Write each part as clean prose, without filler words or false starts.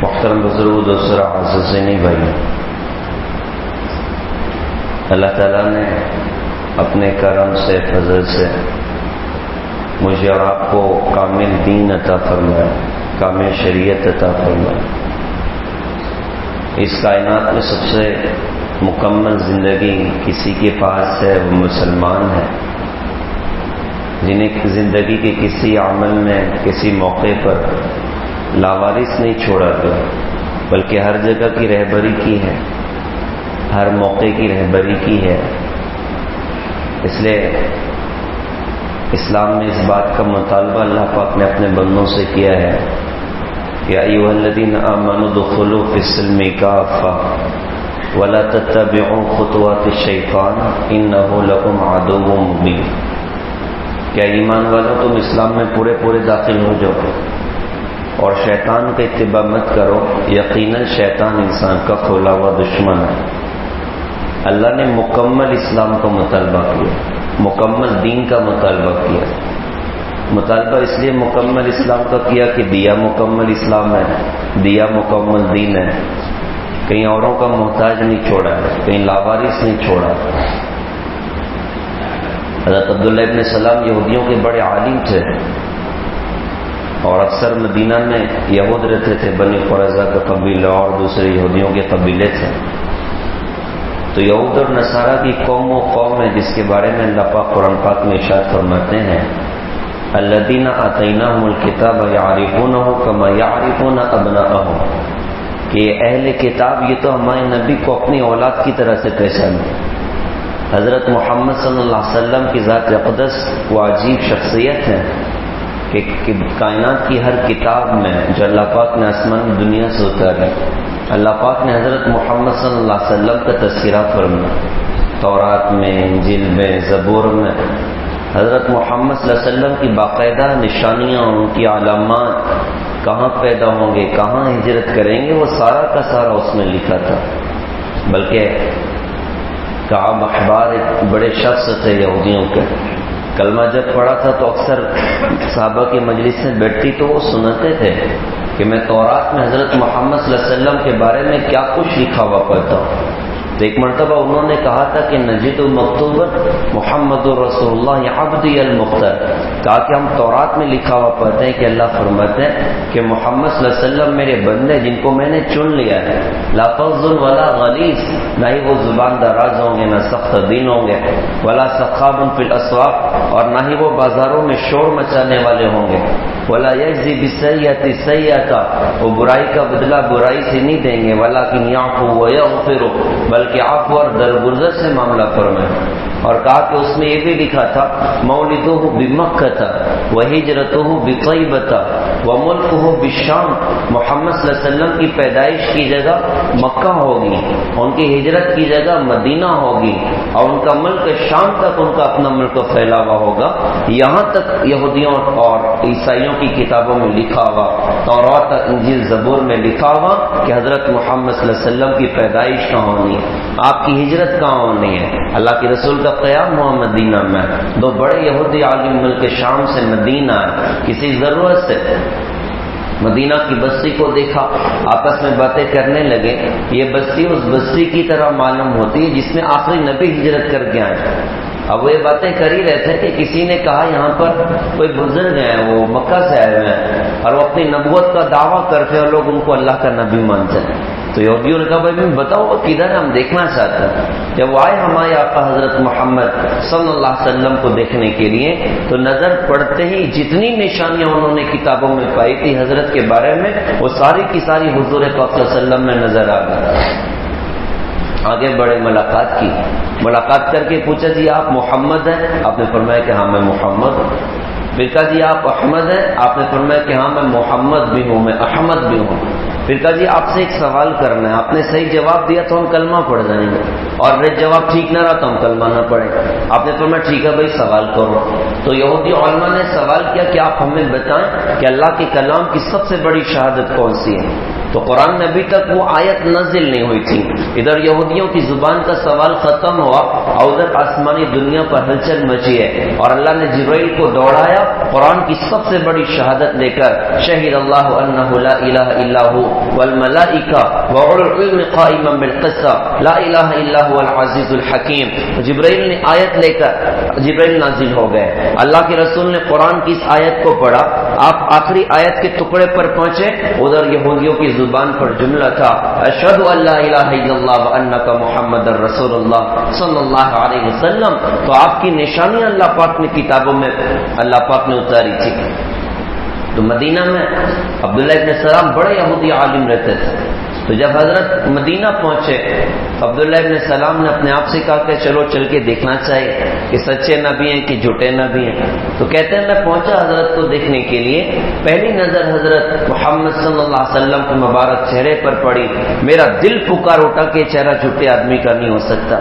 محترم بزرگ دوسرا عزیزینی بھائی، اللہ تعالیٰ نے اپنے کرم سے فضل سے مجھے اور آپ کو کامل دین عطا فرمایا، کامل شریعت عطا فرمایا۔ اس کائنات میں سب سے مکمل زندگی کسی کے پاس ہے، وہ مسلمان ہے، جنہیں زندگی کے کسی عمل میں کسی موقع پر لاوارث نہیں چھوڑا گیا، بلکہ ہر جگہ کی رہبری کی ہے، ہر موقع کی رہبری کی ہے۔ اس لیے اسلام میں اس بات کا مطالبہ اللہ پاک نے اپنے بندوں سے کیا ہے، یا ایھا الذین آمنوا ادخلوا فی السلم کافۃ ولا تتبعوا خطوات الشیطان انہ لکم عدو مبین۔ کیا ایمان والو تم اسلام میں پورے داخل ہو جاؤ اور شیطان کا اتباع مت کرو، یقیناً شیطان انسان کا کھولا ہوا دشمن ہے۔ اللہ نے مکمل اسلام کا مطالبہ کیا، مکمل دین کا مطالبہ کیا۔ مطالبہ اس لیے مکمل اسلام کا کیا کہ دیا مکمل اسلام ہے، دیا مکمل دین ہے، کہیں اوروں کا محتاج نہیں چھوڑا ہے، کہیں لاوارث نہیں چھوڑا۔ حضرت عبداللہ ابن سلام یہودیوں کے بڑے عالم تھے اور اکثر مدینہ میں یہود رہتے تھے، بنی قریظہ کا قبیلہ اور دوسرے یہودیوں کے قبیلے تھے۔ تو یہود اور نصارہ کی قوم و قوم ہے جس کے بارے میں اللہ پاک قرآن پاک میں ارشاد فرماتے ہیں، الذین آتیناہم الکتاب یعرفونہ کما یعرفون ابناءہم، کہ اہل کتاب یہ تو ہمارے نبی کو اپنی اولاد کی طرح سے پہچانتے۔ حضرت محمد صلی اللہ علیہ وسلم کی ذات اقدس وہ عجیب شخصیت ہے کہ کائنات کی ہر کتاب میں جو اللہ پاک نے آسمان دنیا سے اتاری، اللہ پاک نے حضرت محمد صلی اللہ علیہ وسلم کا تذکرہ فرمایا۔ تورات میں، انجیل میں، زبور میں حضرت محمد صلی اللہ علیہ وسلم کی باقاعدہ نشانیاں، ان کی علامات، کہاں پیدا ہوں گے، کہاں ہجرت کریں گے، وہ سارا کا سارا اس میں لکھا تھا۔ بلکہ کعب احبار ایک بڑے شخص تھے یہودیوں کے، کلمہ جب پڑھا تھا تو اکثر صحابہ کی مجلس میں بیٹھتی تو وہ سنتے تھے کہ میں تورات میں حضرت محمد صلی اللہ علیہ وسلم کے بارے میں کیا کچھ لکھا ہوا پڑھتا ہوں۔ تو ایک مرتبہ انہوں نے کہا تھا کہ نجد مکتوبا محمد رسول اللہ عبدی المختار، کہا کہ ہم تورات میں لکھا ہوا پڑھتے ہیں کہ اللہ فرماتے ہیں کہ محمد صلی اللہ علیہ وسلم میرے بندے جن کو میں نے چن لیا ہے، لا فظ ولا غلیظ، نہ ہی وہ زبان دراز ہوں گے، نہ سخت دین ہوں گے، ولا سخاب فی الاسواق، اور نہ ہی وہ بازاروں میں شور مچانے والے ہوں گے، ولا یجزی بالسیئۃ سیئۃ، وہ برائی کا بدلہ برائی سے نہیں دیں گے، ولکن یعفو ویغفر، بلکہ عفو اور درگزر سے معاملہ فرمائے۔ اور کہا کہ اس میں یہ بھی لکھا تھا مولدہ بمکہ وہجرتہ بطیبہ وملکہ بالشام، محمد صلی اللہ علیہ وسلم کی پیدائش کی جگہ مکہ ہوگی، ان کی ہجرت کی جگہ مدینہ ہوگی، اور ان کا ملک شام تک ان کا اپنا ملک پھیلا ہوا ہوگا۔ یہاں تک یہودیوں اور عیسائیوں کی کتابوں میں لکھا ہوا، تورات انجیل زبور میں لکھا ہوا کہ حضرت محمد صلی اللہ علیہ وسلم کی پیدائش کہاں ہونی ہے، آپ کی ہجرت کہاں ہونی ہے، اللہ کے رسول کا قیام ہوا مدینہ میں۔ دو بڑے یہودی عالم ملک شام سے مدینہ آئے کسی ضرورت سے، مدینہ کی بستی کو دیکھا، آپس میں باتیں کرنے لگے۔ یہ بستی اس بستی کی طرح معلوم ہوتی ہے جس میں آخری نبی ہجرت کر کے آئے۔ اب وہ یہ باتیں کر ہی رہے تھے کہ کسی نے کہا یہاں پر کوئی بزرگ ہیں، وہ مکہ سے آئے ہوئے ہیں اور وہ اپنی نبوت کا دعویٰ کرتے ہیں اور لوگ ان کو اللہ کا نبی مانتے ہیں۔ تو یہودیوں نے کہا بھائی بتاؤ وہ کدھر ہم دیکھنا چاہتے ہیں۔ جب وہ آئے ہمارے آقا حضرت محمد صلی اللہ علیہ وسلم کو دیکھنے کے لیے تو نظر پڑتے ہی جتنی نشانیاں انہوں نے کتابوں میں پائی تھی حضرت کے بارے میں، وہ ساری کی ساری حضور پاک صلی اللہ علیہ وسلم میں نظر آ گئی۔ آگے بڑے ملاقات کر کے پوچھا جی آپ محمد ہیں؟ آپ نے فرمایا کہ ہاں میں محمد ہوں۔ پھر کہا جی آپ احمد ہیں؟ آپ نے فرمایا کہ ہاں میں محمد بھی ہوں، میں احمد بھی ہوں۔ پھر کہا جی آپ سے ایک سوال کرنا ہے، آپ نے صحیح جواب دیا تو ہم کلمہ پڑھ جائیں گے، اور اگر جواب ٹھیک نہ رہا تو ہم کلمہ نہ پڑھیں۔ آپ نے فرمایا ٹھیک ہے بھائی سوال کرو۔ تو یہودی علماء نے سوال کیا کہ آپ ہمیں بتائیں کہ اللہ کے کلام کی سب سے بڑی شہادت کون سی ہے؟ تو قرآن میں ابھی تک وہ آیت نازل نہیں ہوئی تھی. ادھر یہودیوں کی زبان کا سوال ختم ہوا اور ادھر آسمانی دنیا پر ہلچل مچی ہے اور اللہ نے جبرائیل کو دوڑایا قرآن کی سب سے بڑی شہادت لے کر. شہید اللہ انہ لا الہ الا ہو والملائکہ واولو العلم قائما بالقسط لا الہ الا هو العزیز الحکیم. جبرائیل نے آیت لے کر جبرائیل نازل ہو گئے. اللہ کے رسول نے قرآن کی اس آیت کو پڑھا. آپ آخری آیت کے ٹکڑے پر پہنچے. ادھر یہودیوں کی زبان پر جملہ تھا اشہد ان لا الہ الا اللہ وانک محمد رسول اللہ صلی اللہ علیہ وسلم. تو آپ کی نشانیاں اللہ پاک نے کتابوں میں اللہ پاک نے اتاری تھی. تو مدینہ میں عبداللہ ابن سلام بڑے یہودی عالم رہتے تھے. تو جب حضرت مدینہ پہنچے عبداللہ ابن سلام نے اپنے آپ سے کہا کہ چلو چل کے دیکھنا چاہیے کہ سچے نبی ہیں کہ جھوٹے نبی ہیں. تو کہتے ہیں میں پہنچا حضرت کو دیکھنے کے لیے. پہلی نظر حضرت محمد صلی اللہ علیہ وسلم کے مبارک چہرے پر پڑی. میرا دل پکار اٹھا کہ چہرہ جھوٹے آدمی کا نہیں ہو سکتا.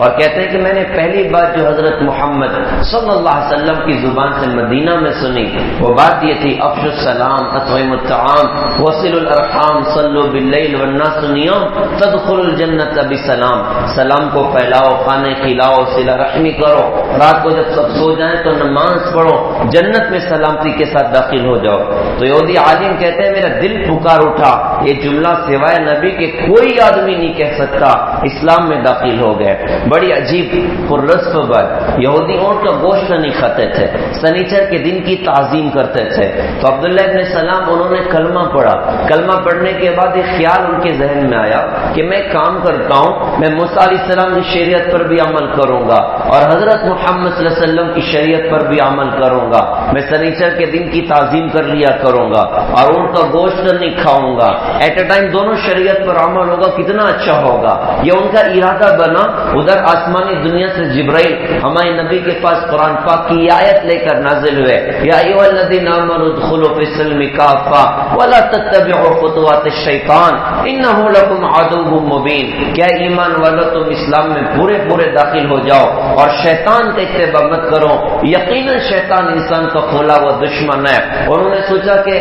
اور کہتے ہیں کہ میں نے پہلی بات جو حضرت محمد صلی اللہ علیہ وسلم کی زبان سے مدینہ میں سنی وہ بات یہ تھی افشوا السلام اطعموا الطعام وصلوا الارحام صلوا باللیل والناس نیام تدخلوا الجنۃ بسلام. سلام کو پھیلاؤ, کھانے کھلاؤ, صلہ رحمی کرو, رات کو جب سب سو جائیں تو نماز پڑھو, جنت میں سلامتی کے ساتھ داخل ہو جاؤ. تو یہودی عالم کہتے ہیں میرا دل پکار اٹھا یہ جملہ سوائے نبی کے کوئی آدمی نہیں کہہ سکتا. اسلام میں داخل ہو گئے. بڑی عجیب پررسم بات. یہودی اونٹ کا گوشت نہیں کھاتے تھے, سنیچر کے دن کی تعظیم کرتے تھے. تو عبداللہ ابن سلام انہوں نے کلمہ پڑھا. کلمہ پڑھنے کے بعد ایک خیال ان کے ذہن میں آیا کہ میں کام کرتا ہوں, میں موسیٰ علیہ السلام کی شریعت پر بھی عمل کروں گا اور حضرت محمد صلی اللہ علیہ وسلم کی شریعت پر بھی عمل کروں گا. میں سنیچر کے دن کی تعظیم کر لیا کروں گا اور ان کا گوشت نہیں کھاؤں گا. ایٹ اے ٹائم دونوں شریعت پر عمل ہوگا, کتنا اچھا ہوگا. یہ ان کا ارادہ بنا. ادھر آسمانی دنیا سے جبرائیل ہمارے نبی کے پاس قرآن پاک کی آیت لے کر نازل ہوئے. یا ایھا الذین آمنوا ادخلوا فی السلم کافۃ ولا تتبعوا خطوات الشیطان انہ لکم عدو مبین. کیا ایمان والو تم اسلام میں پورے داخل ہو جاؤ اور شیطان کا اتباع مت کرو. یقیناً شیطان انسان کا کھولا ہوا دشمن ہے. انہوں نے سوچا کہ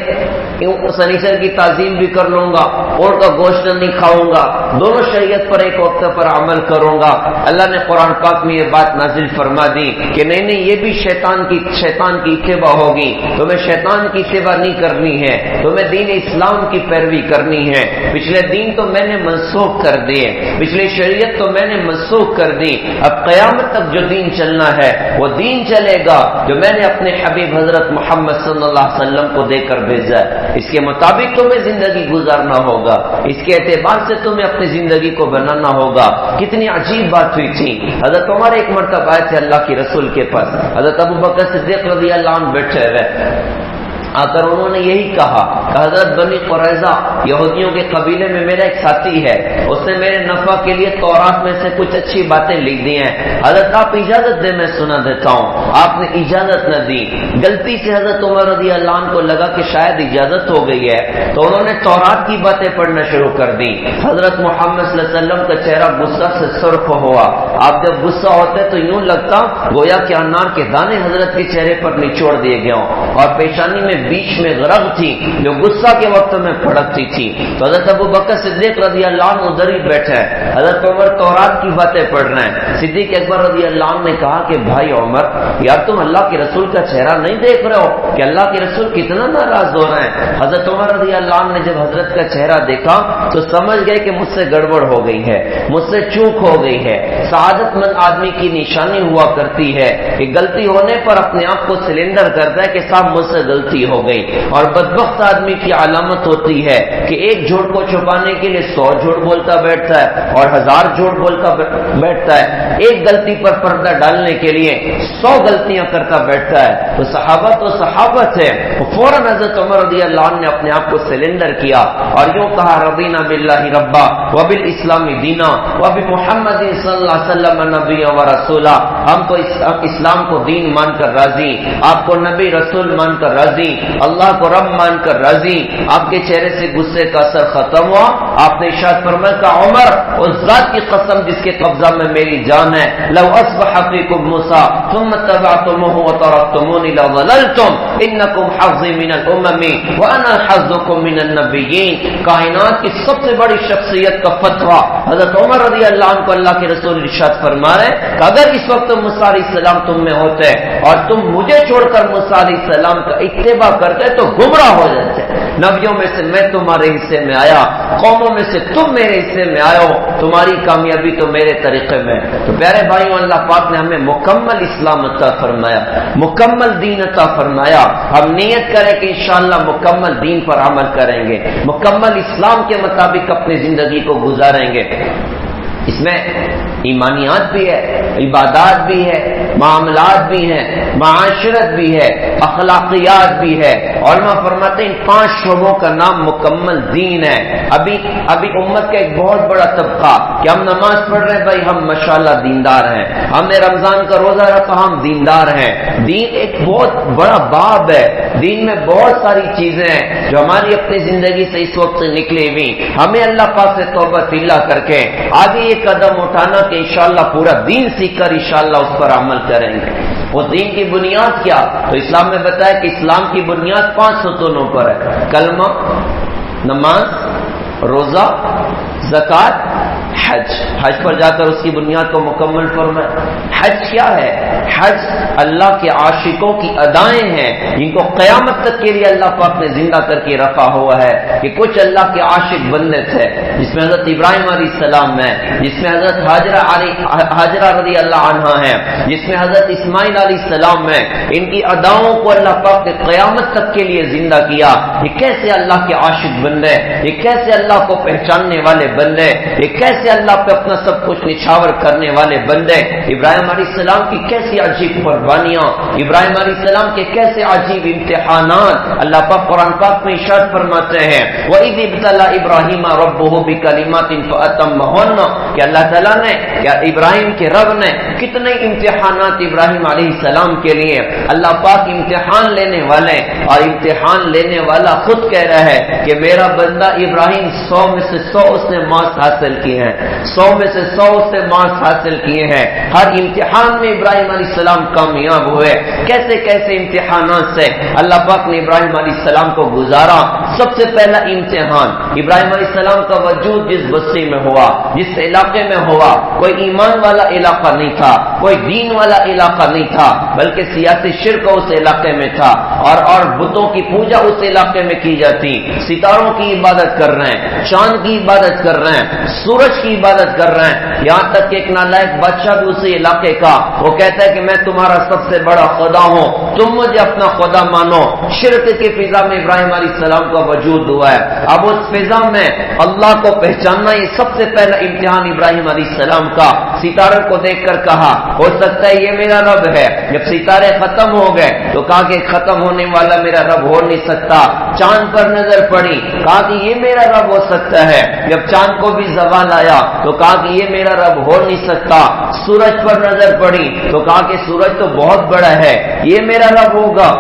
سنیچر کی تعظیم بھی کر لوں گا, اور کا گوشت نہیں کھاؤں گا, دونوں شریعت پر ایک وقت پر عمل کروں گا. اللہ نے قرآن پاک میں یہ بات نازل فرما دی کہ نہیں یہ بھی شیطان کی اتباع ہوگی. تمہیں شیطان کی اتباع نہیں کرنی ہے, تمہیں دین اسلام کی پیروی کرنی ہے. پچھلے دین تو میں نے منسوخ کر دیے, پچھلی شریعت تو میں نے منسوخ کر دی. اب قیامت تک جو دین چلنا ہے وہ دین چلے گا جو میں نے اپنے حبیب حضرت محمد صلی اللہ علیہ وسلم کو دے کر بھیجا. اس کے مطابق تمہیں زندگی گزارنا ہوگا, اس کے اعتبار سے تمہیں اپنی زندگی کو بنانا ہوگا. کتنی عجیب بات ہوئی تھی. حضرت عمر ایک مرتبہ آئے تھے اللہ کے رسول کے پاس. حضرت ابوبکر صدیق رضی اللہ عنہ بیٹھے ہوئے آ کر انہوں نے یہی کہا کہ حضرت بنی قریظہ یہودیوں کے قبیلے میں میرا ایک ساتھی ہے, اس نے میرے نفع کے لیے تورات میں سے کچھ اچھی باتیں لکھ دی ہیں. حضرت آپ اجازت دے میں سنا دیتا ہوں. آپ نے اجازت نہ دی. غلطی سے حضرت عمر رضی اللہ عنہ کو لگا کہ شاید اجازت ہو گئی ہے, تو انہوں نے تورات کی باتیں پڑھنا شروع کر دی. حضرت محمد صلی اللہ علیہ وسلم کا چہرہ غصہ سے سرخ ہوا. آپ جب غصہ ہوتے تو یوں لگتا گویا کہ انار کے دانے حضرت کے چہرے پر نچوڑ دیے گئے ہوں اور پیشانی میں بیچ میں غرض تھی جو غصہ کے وقت میں پھڑکتی تھی. تو حضرت ابوبکر صدیق رضی اللہ عنہ ادھر ہی بیٹھے ہیں. حضرت عمر تورات کی باتیں پڑھ رہے ہیں. صدیق اکبر رضی اللہ عنہ نے کہا کہ بھائی عمر, یار تم اللہ کے رسول کا چہرہ نہیں دیکھ رہے ہو کہ اللہ کے رسول کتنا ناراض ہو رہے ہیں. حضرت عمر رضی اللہ عنہ نے جب حضرت کا چہرہ دیکھا تو سمجھ گئے کہ مجھ سے گڑبڑ ہو گئی ہے, مجھ سے چوک ہو گئی ہے. سعادت مند آدمی کی نشانی ہوا کرتی ہے کہ غلطی ہونے پر اپنے آپ کو سلنڈر کرتا ہے کہ صاحب مجھ سے غلطی ہو گئی. اور بدبخت آدمی کی علامت ہوتی ہے کہ ایک جھوٹ کو چھپانے کے لیے 100 جھوٹ بولتا بیٹھتا ہے اور 1000 جھوٹ بولتا بیٹھتا ہے. ایک غلطی پر پردہ ڈالنے کے لیے 100 غلطیاں کرتا بیٹھتا ہے. تو صحابت ہے. فوراً حضرت عمر رضی اللہ عنہ نے اپنے آپ کو سلنڈر کیا اور یوں کہا رضینا باللہ ربا وبالاسلام دینا وبمحمد صلی اللہ علیہ وسلم نبیا ورسولا. ہم تو اسلام کو دین مان کر راضی، آپ کو نبی رسول مان کر راضی، اللہ کو رب مان کر راضی۔ آپ کے چہرے سے غصے کا اثر ختم ہوا، آپ نے ارشاد فرمایا کہ عمر اس ذات کی قسم جس کے قبضہ میں میری جان ہے، لو اصبح فیکم موسیٰ ثم اتبعتموہ وترکتمونی لضللتم انکم حظی من الامم وانا حظکم من النبیین۔ کائنات کی سب سے بڑی شخصیت کا فتویٰ حضرت عمر رضی اللہ عنہ کو اللہ کے رسول ارشاد فرما رہے کہ اگر اس وقت موسیٰ علیہ السلام تم میں ہوتے اور تم مجھے چھوڑ کر موسیٰ علیہ السلام کا اتباع کرتے تو گمراہ ہو جاتے۔ نبیوں میں سے میں تمہارے حصے میں آیا، قوموں میں سے تم میرے حصے میں آئے ہو، تمہاری کامیابی تو میرے طریقے میں۔ تو پیارے بھائیوں، اللہ پاک نے ہمیں مکمل اسلام عطا فرمایا، مکمل دین عطا فرمایا۔ ہم نیت کریں کہ انشاءاللہ مکمل دین پر عمل کریں گے، مکمل اسلام کے مطابق اپنی زندگی کو گزاریں گے۔ اس میں ایمانیات بھی ہے، عبادات بھی ہے، معاملات بھی ہیں، معاشرت بھی ہے، اخلاقیات بھی ہے۔ علماء فرماتے ہیں ان 5 شعبوں کا نام مکمل دین ہے۔ ابھی امت کا ایک بہت بڑا طبقہ کہ ہم نماز پڑھ رہے ہیں، بھائی ہم ماشاءاللہ دیندار ہیں، ہم نے رمضان کا روزہ رکھا، ہم دیندار ہیں۔ دین ایک بہت بڑا باب ہے، دین میں بہت ساری چیزیں ہیں جو ہماری اپنی زندگی سے اس وقت نکلی ہوئی، ہمیں اللہ پاک سے توبہ اللہ کر کے آگے یہ قدم اٹھانا کہ انشاءاللہ پورا دین سیکھ کر انشاءاللہ اس پر عمل کریں گے۔ وہ دین کی بنیاد کیا؟ تو اسلام میں بتایا کہ اسلام کی بنیاد 5 ستونوں پر ہے: کلمہ، نماز، روزہ، زکوٰۃ، حج پر جا کر اس کی بنیاد کو مکمل فرمایا۔ حج کیا ہے؟ حج اللہ کے عاشقوں کی ادائیں ہیں جن کو قیامت تک کے لیے اللہ پاک نے زندہ کر کے رکھا ہوا ہے کہ کچھ اللہ کے عاشق بندے تھے جس میں حضرت ابراہیم علیہ السلام ہے، جس میں حضرت ہاجرہ رضی اللہ عنہا ہے، جس میں حضرت اسماعیل علیہ السلام ہے۔ ان کی اداؤں کو اللہ پاک نے قیامت تک کے لیے زندہ کیا۔ یہ کیسے اللہ کے عاشق بندے، یہ کیسے اللہ کو پہچاننے والے بندے، یہ کیسے اللہ پہ اپنا سب کچھ نچھاور کرنے والے بندے۔ ابراہیم علیہ السلام کی کیسی عجیب قربانیاں، ابراہیم علیہ السلام کے کیسے عجیب امتحانات۔ اللہ پاک قرآن پاک میں ارشاد فرماتے ہیں وَإِذِ ابْتَلَى إِبْرَاهِيمَ رَبُّهُ بِكَلِمَاتٍ فَأَتَمَّهُنَّ کہ اللہ تعالیٰ نے یا ابراہیم کے رب نے کتنے امتحانات ابراہیم علیہ السلام کے لیے۔ اللہ پاک امتحان لینے والے اور امتحان لینے والا خود کہہ رہا ہے کہ میرا بندہ ابراہیم 100 میں سے 100 اس نے مارکس حاصل کیے ہیں، 100 میں سے 100 اس نے مارکس حاصل کیے ہیں۔ ہر امتحان میں ابراہیم علیہ السلام کامیاب ہوئے۔ کیسے کیسے امتحانات سے اللہ پاک نے ابراہیم علیہ السلام کو گزارا۔ سب سے پہلا امتحان ابراہیم علیہ السلام کا وجود جس بستی میں ہوا، جس علاقے میں ہوا، کوئی ایمان والا علاقہ نہیں تھا، کوئی دین والا علاقہ نہیں تھا، بلکہ سیاسی شرک اس علاقے میں تھا اور بتوں کی پوجا اس علاقے میں کی جاتی، ستاروں کی عبادت کر رہے ہیں، چاند کی عبادت کر رہے ہیں، سورج کی عبادت کر رہے ہیں۔ یہاں تک کہ ایک نالائق بادشاہ بھی اسی علاقے کا، وہ کہتا ہے کہ میں تمہارا سب سے بڑا خدا ہوں، تم مجھے اپنا خدا مانو۔ شرک کی فضا میں ابراہیم علیہ السلام کا وجود ہوا ہے۔ اب اس فضا میں اللہ کو پہچاننا یہ سب سے پہلا امتحان ابراہیم علیہ السلام کا۔ ستاروں کو دیکھ کر کہا ہو سکتا ہے یہ میرا رب ہے۔ جب ستارے ختم ہو گئے تو کہا کہ ختم ہونے والا میرا رب ہو نہیں سکتا۔ چاند پر نظر پڑی، کہا کہ یہ میرا رب ہو سکتا ہے۔ جب چاند کو بھی زوال آیا تو کہا کہ یہ میرا رب ہو نہیں سکتا۔ سورج پر نظر پڑی تو کہا کہ سورج تو بہت بڑا ہے، یہ میرا رب ہوگا۔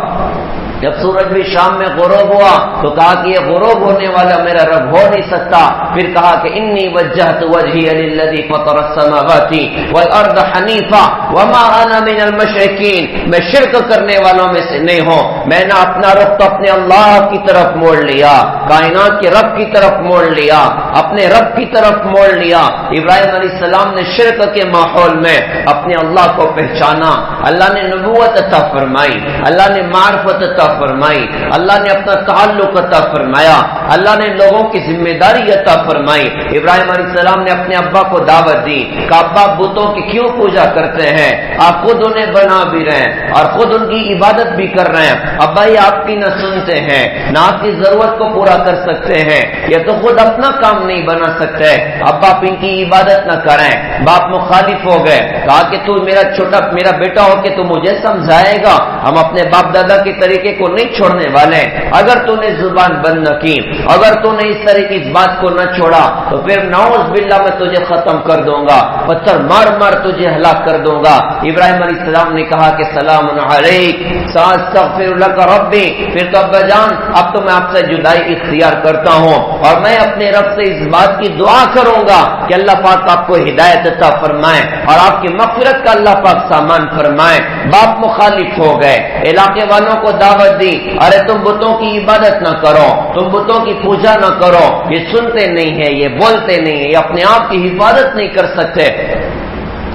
جب سورج بھی شام میں غروب ہوا تو کہا کہ یہ غروب ہونے والا میرا رب ہو نہیں سکتا۔ پھر کہا کہ انی وجہت وجہی للذی فطر السماوات والارض حنیفا وما انا من المشرکین، میں شرک کرنے والوں میں سے نہیں ہوں، میں نے اپنا رخ تو اپنے اللہ کی طرف موڑ لیا، کائنات کے رب کی طرف موڑ لیا، اپنے رب کی طرف موڑ لیا۔ ابراہیم علیہ السلام نے شرک کے ماحول میں اپنے اللہ کو پہچانا، اللہ نے نبوت عطا فرمائی، اللہ نے معرفت عطا فرمائی، اللہ نے اپنا تعلق عطا فرمایا، اللہ نے لوگوں کی ذمہ داری عطا فرمائی۔ ابراہیم علیہ السلام نے اپنے ابا کو دعوت دی کہ ابا بتوں کی کیوں پوجا کرتے ہیں؟ آپ خود انہیں بنا بھی رہے ہیں اور خود ان کی عبادت بھی کر رہے ہیں، ابا یہ آپ کی نہ سنتے ہیں نہ آپ کی ضرورت کو پورا کر سکتے ہیں، یہ تو خود اپنا کام نہیں بنا سکتے، ابا آپ ان کی عبادت نہ کریں۔ باپ مخالف ہو گئے، کہا کہ تو میرا بیٹا ہو کہ تو مجھے سمجھائے گا، ہم اپنے باپ دادا کے طریقے کو نہیں چھوڑنے والے. اگر تو نے زبان بند نہ کی, اگر تو نے اس طرح کی اس بات کو نہ چھوڑا تو پھر نعوذ باللہ میں تجھے ختم کر دوں گا, پتھر مار مار تجھے ہلاک کر دوں گا. ابراہیم علیہ السلام نے کہا کہ سلام علیک ساستغفر لک ربی. پھر تو ابا جان اب تو میں آپ سے جدائی اختیار کرتا ہوں اور میں اپنے رب سے اس بات کی دعا کروں گا کہ اللہ پاک آپ کو ہدایت عطا فرمائے اور آپ کی مغفرت کا اللہ پاک سامان فرمائے. باپ مخالف ہو گئے, علاقے والوں کو دعوت دی, ارے تم بتوں کی عبادت نہ کرو, تم بتوں کی پوجا نہ کرو, یہ سنتے نہیں ہیں, یہ بولتے نہیں ہیں, یہ اپنے آپ کی حفاظت نہیں کر سکتے,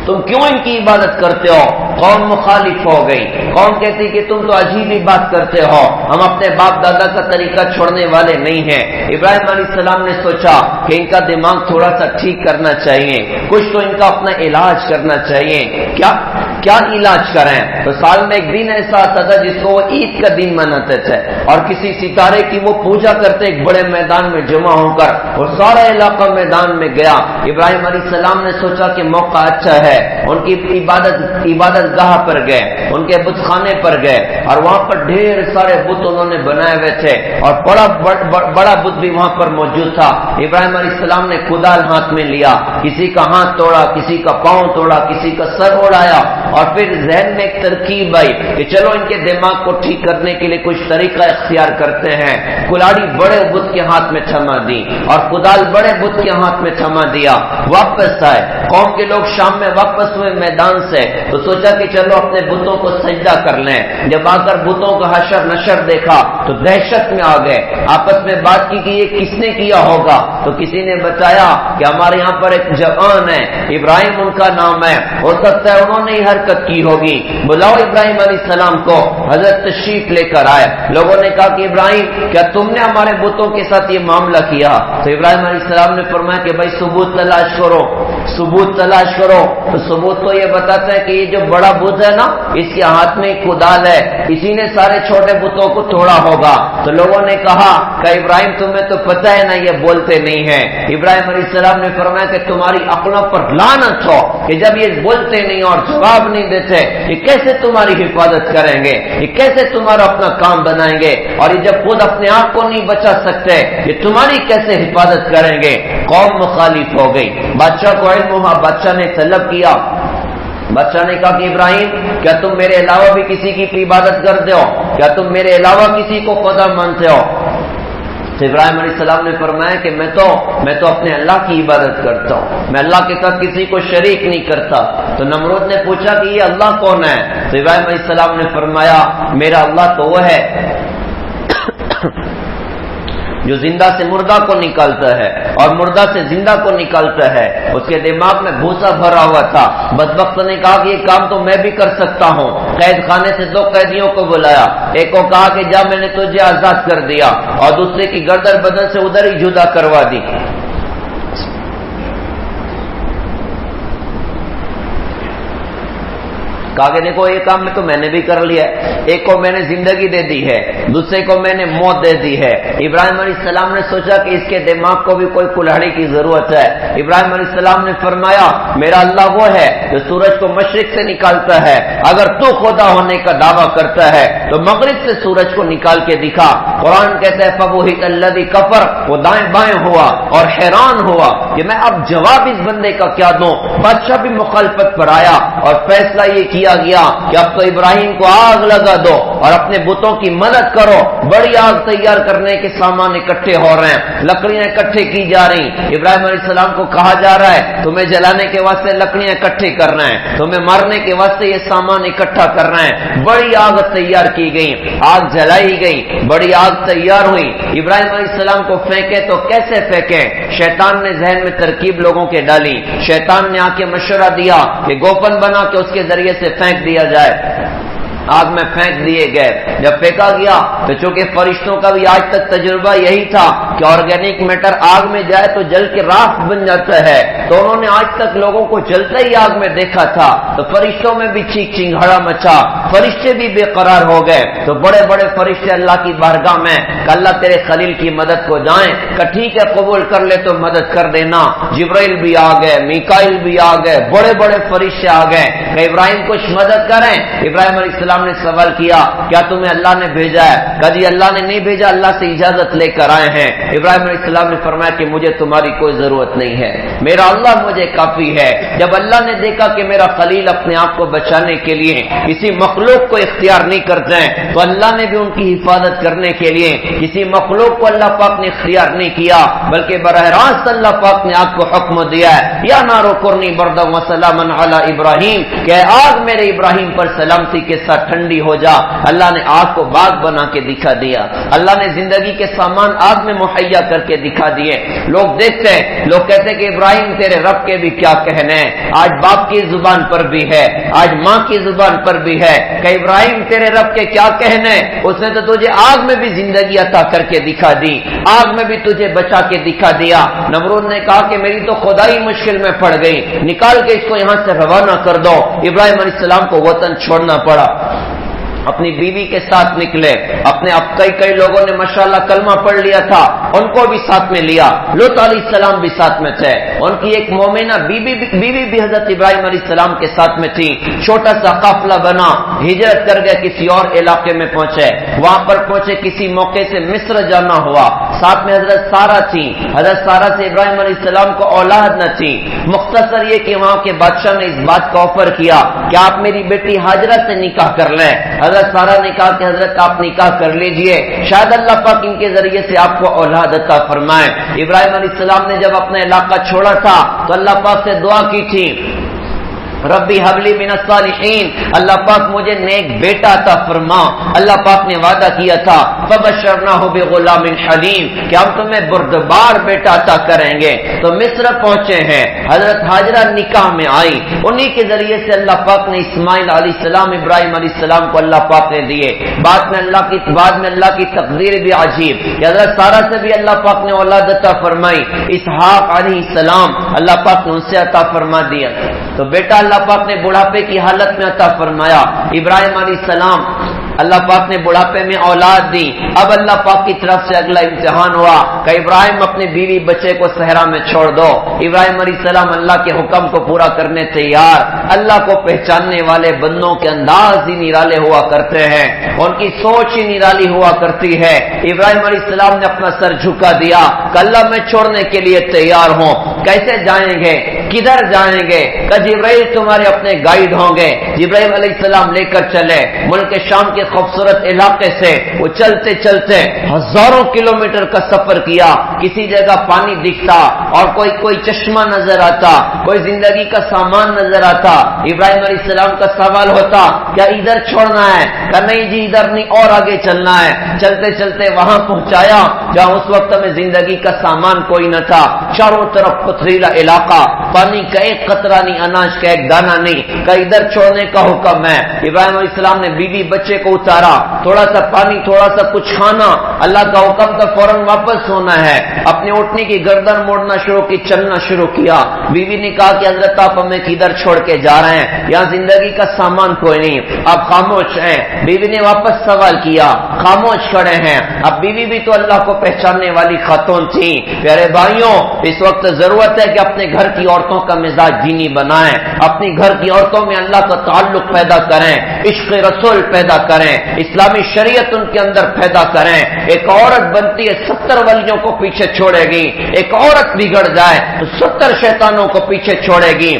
تم کیوں ان کی عبادت کرتے ہو. قوم مخالف ہو گئی, قوم کہتی کہ تم تو عجیب ہی بات کرتے ہو, ہم اپنے باپ دادا کا طریقہ چھوڑنے والے نہیں ہیں. ابراہیم علیہ السلام نے سوچا کہ ان کا دماغ تھوڑا سا ٹھیک کرنا چاہیے, کچھ تو ان کا اپنا علاج کرنا چاہیے. کیا علاج کریں؟ تو سال میں ایک دن ایسا آتا تھا جس کو وہ عید کا دن مناتے تھے اور کسی ستارے کی وہ پوجا کرتے ایک بڑے میدان میں جمع ہو کر, اور سارا علاقہ میدان میں گیا. ابراہیم علیہ السلام نے سوچا کہ موقع اچھا ہے, ان کی عبادت گاہ پر گئے, ان کے بت خانے پر گئے اور وہاں پر ڈھیر سارے بت انہوں نے بنائے ہوئے تھے اور بڑا بت بھی وہاں پر موجود تھا. ابراہیم علیہ السلام نے کدال ہاتھ میں لیا, کسی کا ہاتھ توڑا, کسی کا پاؤں توڑا, کسی کا سر اڑایا اور پھر ذہن میں ایک ترکیب آئی کہ چلو ان کے دماغ کو ٹھیک کرنے کے لیے کچھ طریقہ اختیار کرتے ہیں. کلاڑی بڑے بت کے ہاتھ میں تھما دی اور کدال بڑے بت کے ہاتھ میں تھما دیا. واپس آئے, قوم کے لوگ شام میں واپس ہوئے میدان سے, تو سوچا کہ چلو اپنے بتوں کو سجدہ کر لیں. جب آ کر بتوں کا حشر نشر دیکھا تو دہشت میں آ گئے, آپس میں بات کی کہ یہ کس نے کیا ہوگا. تو کسی نے بتایا کہ ہمارے یہاں پر ایک جوان ہے, ابراہیم ان کا نام ہے, ہو سکتا ہے انہوں نے ہی حرکت کی ہوگی, بلاؤ ابراہیم علیہ السلام کو. حضرت تشریف لے کر آئے. لوگوں نے کہا کہ ابراہیم کیا تم نے ہمارے بتوں کے ساتھ یہ معاملہ کیا؟ تو ابراہیم علیہ السلام نے فرمایا کہ بھائی ثبوت تلاش کرو, ثبوت تلاش کرو. تو ثبوت تو یہ بتاتا ہے کہ یہ جو بڑا بت ہے نا, اس کے ہاتھ میں ایک کدال ہے, اسی نے سارے چھوٹے بتوں کو توڑا ہوگا. تو لوگوں نے کہا کہ ابراہیم تمہیں تو پتہ ہے نا یہ بولتے نہیں ہیں. ابراہیم علیہ السلام نے فرمایا کہ تمہاری عقلوں پر لعنت ہو کہ جب یہ بولتے نہیں اور جواب نہیں دیتے, یہ کیسے تمہاری حفاظت کریں گے, یہ کیسے تمہارا اپنا کام بنائیں گے, اور یہ جب خود اپنے آپ کو نہیں بچا سکتے یہ تمہاری کیسے حفاظت کریں گے. قوم مخالف ہو گئی. بادشاہ کو علم ہوا, بادشاہ نے طلب کیا. بادشاہ نے کہا کہ ابراہیم کیا تم میرے علاوہ بھی کسی کی عبادت کرتے ہو, کیا تم میرے علاوہ کسی کو خدا مانتے ہو؟ تو ابراہیم علیہ السلام نے فرمایا کہ میں تو اپنے اللہ کی عبادت کرتا ہوں, میں اللہ کے ساتھ کسی کو شریک نہیں کرتا. تو نمرود نے پوچھا کہ یہ اللہ کون ہے؟ تو ابراہیم علیہ السلام نے فرمایا میرا اللہ تو وہ ہے جو زندہ سے مردہ کو نکالتا ہے اور مردہ سے زندہ کو نکالتا ہے. اس کے دماغ میں بھوسا بھرا ہوا تھا. بدبخت نے کہا کہ یہ کام تو میں بھی کر سکتا ہوں. قید خانے سے 2 قیدیوں کو بلایا, ایک کو کہا کہ جا میں نے تجھے آزاد کر دیا, اور دوسرے کی گردن بدن سے ادھر ہی جدا کروا دی. کہا کہ دیکھو یہ کام تو میں نے بھی کر لیا, ایک کو میں نے زندگی دے دی ہے, دوسرے کو میں نے موت دے دی ہے. ابراہیم علیہ السلام نے سوچا کہ اس کے دماغ کو بھی کوئی کلاڑی کی ضرورت ہے. ابراہیم علیہ السلام نے فرمایا میرا اللہ وہ ہے جو سورج کو مشرق سے نکالتا ہے, اگر تو خدا ہونے کا دعویٰ کرتا ہے تو مغرب سے سورج کو نکال کے دکھا. قرآن کہتا ہے فبہت الذی کفر, وہ دائیں بائیں ہوا اور حیران ہوا کہ میں اب جواب اس بندے کا کیا دوں. بادشاہ بھی مخالفت پر آیا اور فیصلہ یہ کیا گیا کہ اب تو ابراہیم کو آگ لگا دو اور اپنے بتوں کی مدد کرو. بڑی آگ تیار کرنے کے سامان اکٹھے ہو رہے ہیں, لکڑیاں اکٹھے کی جا رہی. ابراہیم علیہ السلام کو کہا جا رہا ہے تمہیں جلانے کے واسطے لکڑیاں اکٹھے کرنا ہے, تمہیں مارنے کے واسطے یہ سامان اکٹھا کرنا ہے. بڑی آگ تیار کی گئی, آگ جلائی گئی, بڑی آگ تیار ہوئی. ابراہیم علیہ السلام کو پھینکے تو کیسے پھینکے؟ شیطان نے ذہن میں ترکیب لوگوں کے ڈالی. شیطان نے آ کے مشورہ دیا کہ گوپن بنا کے اس کے ذریعے سے پھینک دیا جائے. آگ میں پھینک دیے گئے. جب پھینکا گیا تو چونکہ فرشتوں کا بھی آج تک تجربہ یہی تھا کہ آرگینک میٹر آگ میں جائے تو جل کے راکھ بن جاتا ہے, تو انہوں نے آج تک لوگوں کو جلتے ہی آگ میں دیکھا تھا. تو فرشتوں میں بھی چیخ چنگھاڑا مچا, فرشتے بھی بے قرار ہو گئے. تو بڑے بڑے فرشتے اللہ کی بارگاہ میں کہ اللہ تیرے خلیل کی مدد کو جائیں, کہ ٹھیک ہے قبول کر لے تو مدد کر دینا. جبرائیل بھی آ گئے, میکائیل بھی آ گئے, بڑے بڑے فرشتے آ گئے کہ ابراہیم کچھ مدد کریں. ابراہیم علیہ السلام السلام نے سوال کیا کیا تمہیں اللہ نے بھیجا ہے؟ کہا جی اللہ نے نہیں بھیجا، اللہ سے اجازت لے کر آئے ہیں۔ ابراہیم علیہ السلام نے فرمایا کہ مجھے تمہاری کوئی ضرورت نہیں ہے، میرا اللہ مجھے کافی ہے۔ جب اللہ نے دیکھا کہ میرا خلیل اپنے آپ کو بچانے کے لیے کسی مخلوق کو اختیار نہیں کرتے ہیں تو اللہ نے بھی ان کی حفاظت کرنے کے لیے کسی مخلوق کو اللہ پاک نے اختیار نہیں کیا، بلکہ براہ راست اللہ پاک نے آپ کو حکم دیا ہے یا نارو کرنی بردا و سلاما علی ابراہیم کہ آگ میرے ابراہیم پر سلامتی کے ساتھ ٹھنڈی ہو جا۔ اللہ نے آگ کو باغ بنا کے دکھا دیا، اللہ نے زندگی کے سامان آگ میں مہیا کر کے دکھا دیے۔ لوگ دیکھتے ہیں، لوگ کہتے ہیں کہ ابراہیم تیرے رب کے بھی کیا کہنے ہیں، آج باپ کی زبان پر بھی ہے، آج ماں کی زبان پر بھی ہے کہ ابراہیم تیرے رب کے کیا کہنے، اس نے تو تجھے آگ میں بھی زندگی عطا کر کے دکھا دی، آگ میں بھی تجھے بچا کے دکھا دیا۔ نمرود نے کہا کہ میری تو خدائی مشکل میں پڑ گئی، نکال کے اس کو یہاں سے روانہ کر دو۔ ابراہیم علیہ السلام کو وطن چھوڑنا پڑا، اپنی بیوی کے ساتھ نکلے، اپنے اب کئی لوگوں نے ماشاءاللہ کلمہ پڑھ لیا تھا، ان کو بھی ساتھ میں لیا، لوط علیہ السلام بھی ساتھ میں تھے، ان کی ایک مومنہ بیوی بھی حضرت ابراہیم علیہ السلام کے ساتھ میں تھی۔ چھوٹا سا قافلہ بنا، ہجرت کر گئے، کسی اور علاقے میں پہنچے، وہاں پر پہنچے، کسی موقع سے مصر جانا ہوا، ساتھ میں حضرت سارہ تھی، حضرت سارہ سے ابراہیم علیہ السلام کو اولاد نہ تھی۔ مختصر یہ کہ وہاں کے بادشاہ نے اس بات کا آفر کیا کہ آپ میری بیٹی ہاجرہ سے نکاح کر لیں۔ حضرت سارہ نے کہا کہ حضرت آپ نکاح کر لیجئے، شاید اللہ پاک ان کے ذریعے سے آپ کو اولاد عطا فرمائے۔ ابراہیم علیہ السلام نے جب اپنا علاقہ چھوڑا تھا تو اللہ پاک سے دعا کی تھی ربی حبلی من الصالحین، اللہ پاک مجھے نیک بیٹا عطا فرما۔ اللہ پاک نے وعدہ کیا تھا فبشرناہ بغلام حلیم کہ ہم تمہیں بردبار بیٹا عطا کریں گے۔ تو مصر پہنچے ہیں، حضرت ہاجرہ نکاح میں آئی، انہی کے ذریعے سے اللہ پاک نے اسماعیل علیہ السلام ابراہیم علیہ السلام کو اللہ پاک نے دیے۔ بعد میں اللہ کی تقدیر بھی عجیب کہ حضرت سارہ سے بھی اللہ پاک نے اولاد عطا فرمائی، اسحاق علیہ السلام اللہ پاک نے ان سے عطا فرما دیا۔ تو بیٹا اللہ پاک نے بڑھاپے کی حالت میں عطا فرمایا۔ ابراہیم علیہ السلام اللہ پاک نے بڑھاپے میں اولاد دی۔ اب اللہ پاک کی طرف سے اگلا امتحان ہوا کہ ابراہیم اپنے بیوی بچے کو صحرا میں چھوڑ دو۔ ابراہیم علیہ السلام اللہ کے حکم کو پورا کرنے تیار۔ اللہ کو پہچاننے والے بندوں کے انداز ہی نرالے ہوا کرتے ہیں، ان کی سوچ ہی نرالی ہوا کرتی ہے۔ ابراہیم علیہ السلام نے اپنا سر جھکا دیا کہ اللہ میں چھوڑنے کے لیے تیار ہوں۔ کیسے جائیں گے، کدھر جائیں گے؟ کہ جبرائیل تمہارے اپنے گائیڈ ہوں گے۔ جبرائیل علیہ السلام لے کر چلے ملک شام کے خوبصورت علاقے سے، وہ چلتے چلتے ہزاروں کلومیٹر کا سفر کیا، کسی جگہ پانی دکھتا اور کوئی چشمہ نظر آتا، کوئی زندگی کا سامان نظر آتا۔ ابراہیم علیہ السلام کا سوال ہوتا کیا ادھر چھوڑنا ہے؟ کہ نہیں جی ادھر نہیں، اور آگے چلنا ہے۔ چلتے چلتے وہاں پہنچایا جہاں اس وقت میں زندگی کا سامان کوئی نہ تھا، چاروں طرف پتھریلا علاقہ، پانی کا ایک قطرہ نہیں، اناج کا ایک دانہ نہیں، کہ ادھر چھوڑنے کا حکم ہے۔ ابراہیم علیہ السلام نے بیوی بچے کو اتارا، تھوڑا سا پانی، تھوڑا سا کچھ کھانا، اللہ کا حکم تھا فوراً واپس ہونا ہے۔ اپنی اٹھنے کی گردن موڑنا شروع کی، چلنا شروع کیا۔ بیوی نے کہا کہ حضرت آپ ہمیں کدھر چھوڑ کے جا رہے ہیں؟ یہاں زندگی کا سامان کوئی نہیں، آپ خاموش ہیں۔ بیوی نے واپس سوال کیا، خاموش کھڑے ہیں۔ اب بیوی بھی تو اللہ کو پہچاننے والی خاتون تھی۔ پیارے بھائیوں، اس وقت ضرورت ہے کہ اپنے گھر کی عورتوں کا مزاج دینی بنائیں، اپنی گھر کی عورتوں میں اللہ کا تعلق پیدا کریں، عشق رسول پیدا کریں، اسلامی شریعت ان کے اندر پیدا کریں۔ ایک عورت بنتی ہے 70 ولیوں کو پیچھے چھوڑے گی، ایک عورت بگڑ جائے تو 70 شیطانوں کو پیچھے چھوڑے گی۔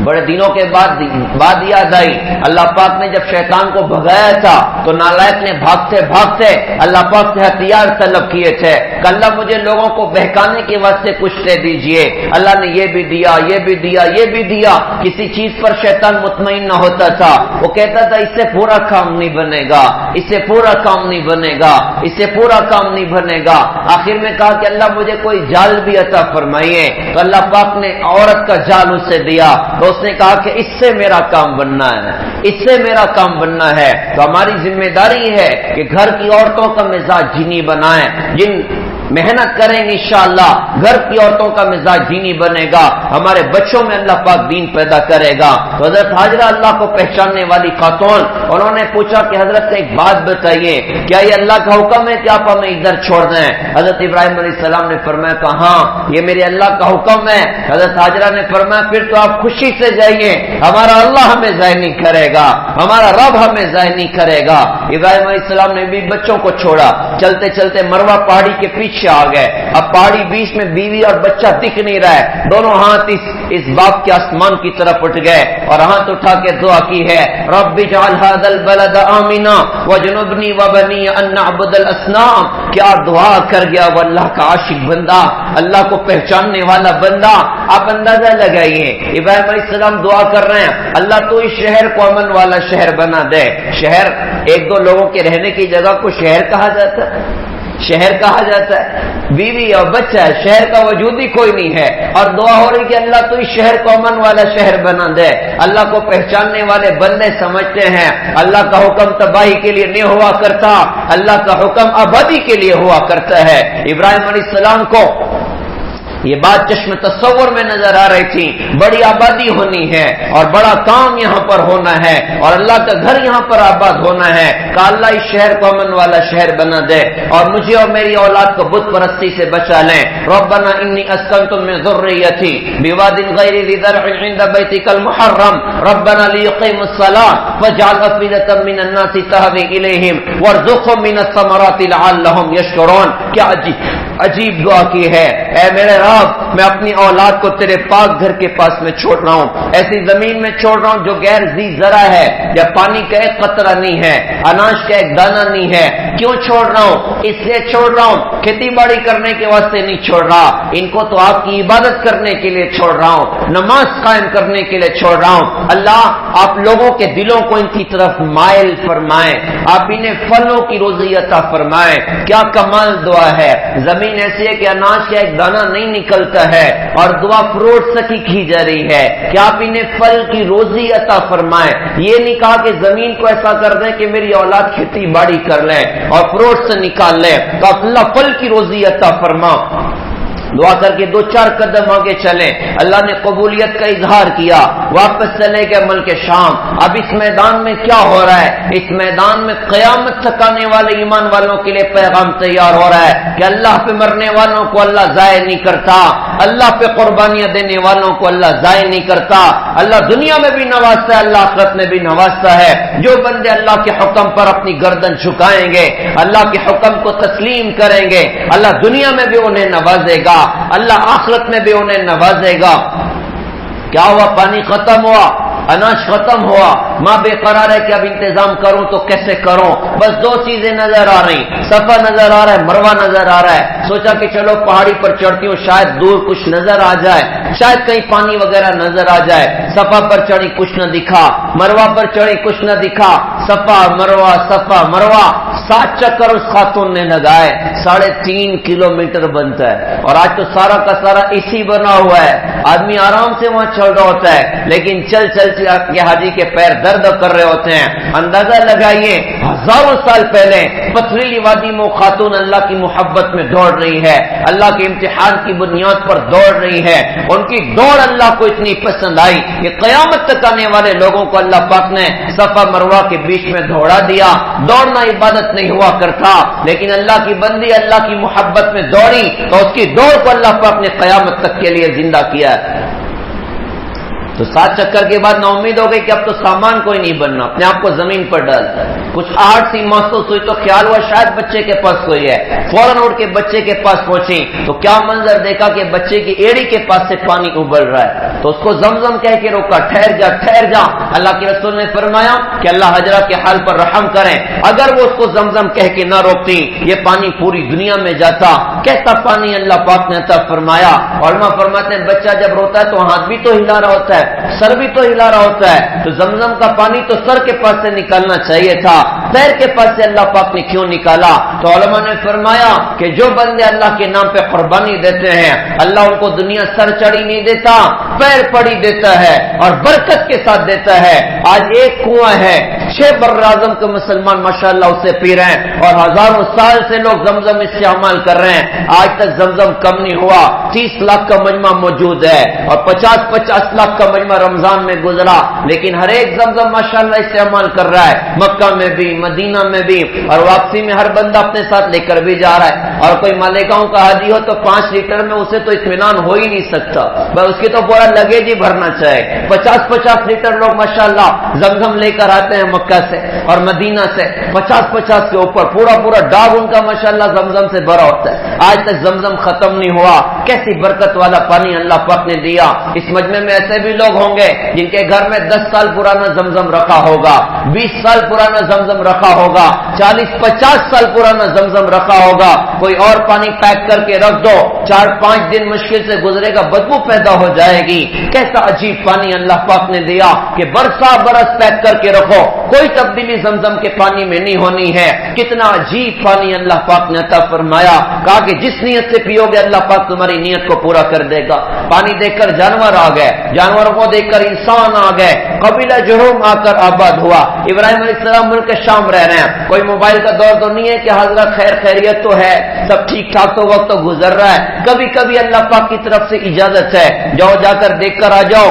بڑے دنوں کے بعد یاد آئی، اللہ پاک نے جب شیطان کو بھگایا تھا تو نالائق نے بھاگتے بھاگتے اللہ پاک سے ہتھیار طلب کیے تھے کہ اللہ مجھے لوگوں کو بہکانے کے واسطے کچھ دے دیجئے۔ اللہ نے یہ بھی دیا، یہ بھی دیا، یہ بھی دیا۔ کسی چیز پر شیطان مطمئن نہ ہوتا تھا، وہ کہتا تھا اس سے پورا کام نہیں بنے گا، اس سے پورا کام نہیں بنے گا، اس سے پورا کام نہیں بنے گا۔ آخر میں کہا کہ اللہ مجھے کوئی جال بھی عطا فرمائیے، تو اللہ پاک نے عورت کا جال اسے دیا۔ تو اس نے کہا کہ اس سے میرا کام بننا ہے، اس سے میرا کام بننا ہے۔ تو ہماری ذمہ داری ہے کہ گھر کی عورتوں کا مزاج جینی بنائیں، محنت کریں گے انشاءاللہ گھر کی عورتوں کا مزاج دینی بنے گا، ہمارے بچوں میں اللہ پاک دین پیدا کرے گا۔ تو حضرت ہاجرہ اللہ کو پہچاننے والی خاتون، انہوں نے پوچھا کہ حضرت سے ایک بات بتائیے، کیا یہ اللہ کا حکم ہے کہ آپ ہمیں ادھر چھوڑ دیں؟ حضرت ابراہیم علیہ السلام نے فرمایا کہ ہاں یہ میرے اللہ کا حکم ہے۔ حضرت ہاجرہ نے فرمایا پھر تو آپ خوشی سے جائیے، ہمارا اللہ ہمیں ضائع نہیں کرے گا، ہمارا رب ہمیں ضائع نہیں کرے گا۔ ابراہیم علیہ السلام نے بھی بچوں کو چھوڑا، چلتے چلتے مروہ پہاڑی کے پیچھے آ گئے۔ اب پہاڑی بیچ میں بیوی اور بچہ دکھ نہیں رہا ہے، دونوں ہاتھ اس باپ کے آسمان کی طرف اٹھ گئے اور ہاتھ اٹھا کے دعا کی ہے، رب اجعل هذا البلد آمنا واجنبنی وبنی ان نعبد الاصنام۔ کیا دعا کر گیا وہ اللہ کا عاشق بندہ، اللہ کو پہچاننے والا بندہ۔ آپ اندازہ لگائیے ابراہیم علیہ السلام دعا کر رہے ہیں، اللہ تو اس شہر کو امن والا شہر بنا دے۔ شہر ایک دو لوگوں کے رہنے کی جگہ کو شہر کہا جاتا ہے، شہر کہا جاتا ہے، بیوی اور بچہ ہے، شہر کا وجود ہی کوئی نہیں ہے، اور دعا ہو رہی کہ اللہ تو اس شہر کو امن والا شہر بنا دے۔ اللہ کو پہچاننے والے بندے سمجھتے ہیں اللہ کا حکم تباہی کے لیے نہیں ہوا کرتا، اللہ کا حکم آبادی کے لیے ہوا کرتا ہے۔ ابراہیم علیہ السلام کو یہ بات چشم تصور میں نظر آ رہی تھی، بڑی آبادی ہونی ہے اور بڑا کام یہاں پر ہونا ہے اور اللہ کا گھر یہاں پر آباد ہونا ہے کہ اللہ اس شہر کو امن والا شہر بنا دے اور مجھے اور میری اولاد کو بت پرستی سے بچا لیں۔ ربنا انی اسکنت من ذریتی بواد غیر ذی زرع عند بیتک المحرم ربنا لیقیموا الصلاة فاجعل افئدة من الناس تهوی الیہم وارزقهم من الثمرات لعلهم یشکرون۔ کیا عجیب دعا کی ہے، اے میرے رب میں اپنی اولاد کو تیرے پاک گھر کے پاس میں چھوڑ رہا ہوں، ایسی زمین میں چھوڑ رہا ہوں جو غیر ذی زرع ہے، یا پانی کا ایک قطرہ نہیں ہے، اناج کا ایک دانہ نہیں ہے۔ کیوں چھوڑ رہا ہوں؟ اس لیے چھوڑ رہا ہوں کھیتی باڑی کرنے کے واسطے نہیں چھوڑ رہا، ان کو تو آپ کی عبادت کرنے کے لیے چھوڑ رہا ہوں، نماز قائم کرنے کے لیے چھوڑ رہا ہوں۔ اللہ آپ لوگوں کے دلوں کو ان کی طرف مائل فرمائیں، آپ انہیں پھلوں کی روزی عطا فرمائیں۔ کیا کمال دعا ہے، زمین ایسی ہے کہ اناج کا ایک دانہ نہیں نکلتا ہے اور دعا فروٹ سکی کی جا رہی ہے کہ آپ انہیں پھل کی روزی عطا فرمائیں۔ یہ نہیں کہا کہ زمین کو ایسا کر دیں کہ میری اولاد کھیتی باڑی کر لیں اور فروٹ سے نکال لیں، تو اللہ پھل کی روزی عطا فرما۔ دعا کر کے دو چار قدم آگے چلیں، اللہ نے قبولیت کا اظہار کیا، واپس چلے گئے ملک شام۔ اب اس میدان میں کیا ہو رہا ہے؟ اس میدان میں قیامت تکانے والے ایمان والوں کے لیے پیغام تیار ہو رہا ہے کہ اللہ پہ مرنے والوں کو اللہ ضائع نہیں کرتا، اللہ پہ قربانیاں دینے والوں کو اللہ ضائع نہیں کرتا۔ اللہ دنیا میں بھی نوازتا ہے، اللہ آخرت میں بھی نوازتا ہے۔ جو بندے اللہ کے حکم پر اپنی گردن جھکائیں گے، اللہ کے حکم کو تسلیم کریں گے، اللہ دنیا میں بھی انہیں نوازے گا، اللہ آخرت میں بھی انہیں نوازے گا۔ کیا ہوا؟ پانی ختم ہوا، اناج ختم ہوا، ماں بے قرار ہے کہ اب انتظام کروں تو کیسے کروں؟ بس دو چیزیں نظر آ رہی، صفا نظر آ رہا ہے، مروہ نظر آ رہا ہے۔ سوچا کہ چلو پہاڑی پر چڑھتی ہوں، شاید دور کچھ نظر آ جائے، شاید کہیں پانی وغیرہ نظر آ جائے۔ صفا پر چڑھی کچھ نہ دکھا، مروہ پر چڑھی کچھ نہ دکھا، صفا مروہ صفا مروہ 7 چکر اس خاتون نے لگائے، 3.5 کلومیٹر بنتا ہے۔ اور آج تو سارا کا سارا اسی بنا ہوا ہے، آدمی آرام سے وہاں چل رہا ہوتا ہے، لیکن چل چل کے حاجی کے پیر درد کر رہے ہوتے ہیں۔ اندازہ لگائیے ہزاروں سال پہلے پتھریلی وادی میں خاتون اللہ کی محبت میں دوڑ رہی ہے، اللہ کے امتحان کی بنیاد پر دوڑ رہی ہے، ان کی دوڑ اللہ کو اتنی پسند آئی کہ قیامت تک آنے والے لوگوں کو اللہ پاک نے صفا مروہ کے بیچ میں دوڑا دیا۔ دوڑنا عبادت نہیں ہوا کرتا، لیکن اللہ کی بندی اللہ کی محبت میں دوڑی تو اس کی دوڑ کو اللہ پاک نے قیامت تک کے لیے زندہ کیا۔ تو 7 چکر کے بعد نا امید ہو گئی کہ اب تو سامان کوئی نہیں بننا، اپنے آپ کو زمین پر ڈالتا ہے۔ کچھ آہٹ سی محسوس ہوئی تو خیال ہوا شاید بچے کے پاس کوئی ہے، فوراً اٹھ کے بچے کے پاس پہنچی تو کیا منظر دیکھا کہ بچے کی ایڑی کے پاس سے پانی ابل رہا ہے، تو اس کو زمزم کہہ کے روکا، ٹھہر جا ٹھہر جا۔ اللہ کے رسول نے فرمایا کہ اللہ حجرہ کے حال پر رحم کریں، اگر وہ اس کو زمزم کہہ کے نہ روکتی یہ پانی پوری دنیا میں جاتا۔ کیسا پانی اللہ پاک نے عطا فرمایا۔ علماء فرماتے ہیں بچہ جب روتا ہے تو ہاتھ بھی تو ہلا رہا ہوتا ہے، سر بھی تو ہلا رہا ہوتا ہے، تو زمزم کا پانی تو سر کے پاس سے نکلنا چاہیے تھا، طیر کے پاس سے اللہ پاک نے کیوں نکالا؟ تو علماء نے فرمایا کہ جو بندے اللہ کے نام پہ قربانی دیتے ہیں اللہ ان کو دنیا سر چڑھی نہیں دیتا، پیر پڑی دیتا ہے اور برکت کے ساتھ دیتا ہے۔ آج ایک کنواں ہے، 6 براعظم کے مسلمان ماشاءاللہ اسے پی رہے ہیں اور ہزاروں سال سے لوگ زمزم استعمال کر رہے ہیں، آج تک زمزم کم نہیں ہوا۔ 30 لاکھ کا مجمع موجود ہے اور 50 لاکھ کا مجمع رمضان میں گزرا، لیکن ہر ایک زمزم ماشاءاللہ استعمال کر رہا ہے، مکہ میں بھی مدینہ میں بھی، اور واپسی میں ہر بندہ اپنے ساتھ لے کر بھی جا رہا ہے۔ اور کوئی مالیگاؤں کا حاجی ہو تو 5 لیٹر میں اسے تو اطمینان ہو ہی نہیں سکتا، بس اس کی تو پورا لگیج ہی بھرنا چاہے۔ 50 لیٹر لوگ ماشاءاللہ زمزم لے کر آتے ہیں مکہ سے اور مدینہ سے، 50 کے اوپر پورا ڈاگ ان کا ماشاءاللہ زمزم سے بھرا ہوتا ہے۔ آج تک زمزم ختم نہیں ہوا۔ کیسی برکت والا پانی اللہ پاک نے دیا۔ اس مجمع میں ایسے بھی لوگ ہوں گے جن کے گھر میں 10 سال پرانا زمزم رکھا ہوگا، 20 سال پرانا زمزم رکھا ہوگا، 40-50 سال پرانا زمزم رکھا ہوگا۔ کوئی اور پانی پیک کر کے رکھ دو، 4-5 دن مشکل سے گزرے گا، بدبو پیدا ہو جائے گی۔ کیسا عجیب پانی اللہ پاک نے دیا کہ برس پیک کر کے رکھو، کوئی تبدیلی زمزم کے پانی میں نہیں ہونی ہے۔ کتنا عجیب پانی اللہ پاک نے عطا فرمایا، کہا کہ جس نیت سے پیو گے اللہ پاک تمہاری نیت کو پورا کر دے گا۔ پانی دیکھ کر جانور آ گئے، جانوروں کو دیکھ کر انسان آ گئے، قبیلہ جرہم آ کر آباد ہوا۔ ابراہیم علیہ السلام ملک شام رہ رہے ہیں، کوئی موبائل کا دور تو نہیں ہے کہ حضرت خیریت تو ہے، سب ٹھیک ٹھاک تو وقت تو گزر رہا ہے۔ کبھی کبھی اللہ پاک کی طرف سے اجازت ہے، جاؤ جا کر دیکھ کر آ جاؤ،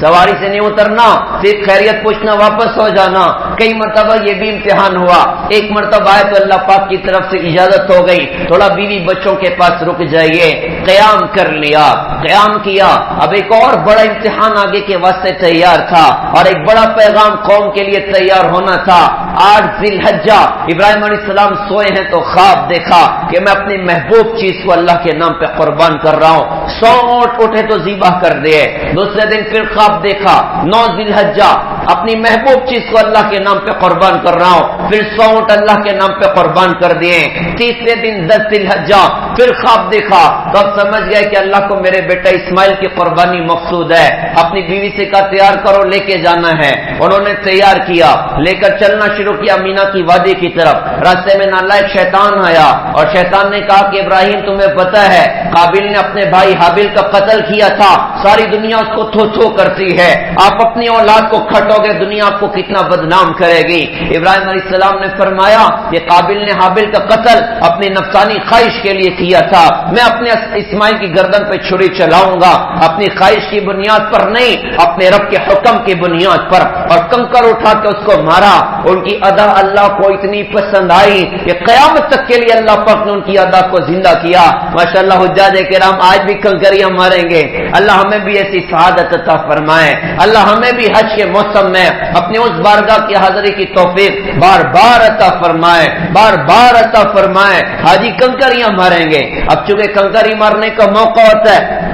سواری سے نہیں اترنا، صرف خیریت پوچھنا واپس ہو جانا۔ کئی مرتبہ یہ بھی امتحان ہوا، ایک مرتبہ آئے تو اللہ پاک کی طرف سے اجازت ہو گئی، تھوڑا بیوی بچوں کے پاس رک جائیے، قیام کر لیا، قیام کیا۔ اب ایک اور بڑا امتحان آگے کے واسطے تیار تھا اور ایک بڑا پیغام قوم کے لیے تیار ہونا تھا۔ 8 ذی الحجہ ابراہیم علیہ السلام سوئے ہیں تو خواب دیکھا کہ میں اپنی محبوب چیز کو اللہ کے نام پہ قربان کر رہا ہوں۔ 100 اونٹ اٹھے تو ذبح کر دیے۔ دوسرے دن پھر خواب دیکھا 9 ذی الحجہ اپنی محبوب چیز کو اللہ کے نام پہ قربان کر رہا ہوں، پھر 100 اونٹ اللہ کے نام پہ قربان کر دیے۔ تیسرے دن 10 ذی الحجہ پھر خواب دیکھا تو اب سمجھ گئے کہ اللہ کو میرے بیٹا اسماعیل کی قربانی مقصود ہے۔ اپنی بیوی سے کہا تیار کرو، لے کے جانا ہے۔ انہوں نے تیار کیا، لے کر چلنا شروع کیا مینا کی وادی کی طرف۔ راستے میں نالائق شیطان آیا اور شیطان نے کہا کہ ابراہیم تمہیں پتہ ہے قابیل نے اپنے بھائی حابیل کا قتل کیا تھا، ساری دنیا اس کو تھو کرتی ہے، آپ اپنی اولاد کو کھٹو گے دنیا آپ کو کتنا بدنام کرے گی۔ ابراہیم علیہ السلام نے فرمایا کہ قابیل نے حابیل کا قتل اپنی نفسانی خواہش کے لیے کیا تھا، میں اپنے اسماعیل کی گردن پہ چھری چلاؤں گا، اپنی خواہش کی بنیاد پر نہیں، اپنے رب کے حکم کی بنیاد پر۔ اور کنکر اٹھا کے اس کو مارا۔ ان کی ادا اللہ کو اتنی پسند آئی کہ قیامت تک کے لیے اللہ پاک نے ان کی ادا کو زندہ کیا۔ ماشاءاللہ حجاج کرام آج بھی کنکریاں ماریں گے، اللہ ہمیں بھی ایسی سعادت عطا فرمائے، اللہ ہمیں بھی حج کے موسم میں اپنے اس بارگاہ کی حاضری کی توفیق بار بار عطا فرمائے، بار بار عطا فرمائے۔ حاجی کنکریاں ماریں گے، اب چونکہ کنکری مارنے کا موقع ہوتا ہے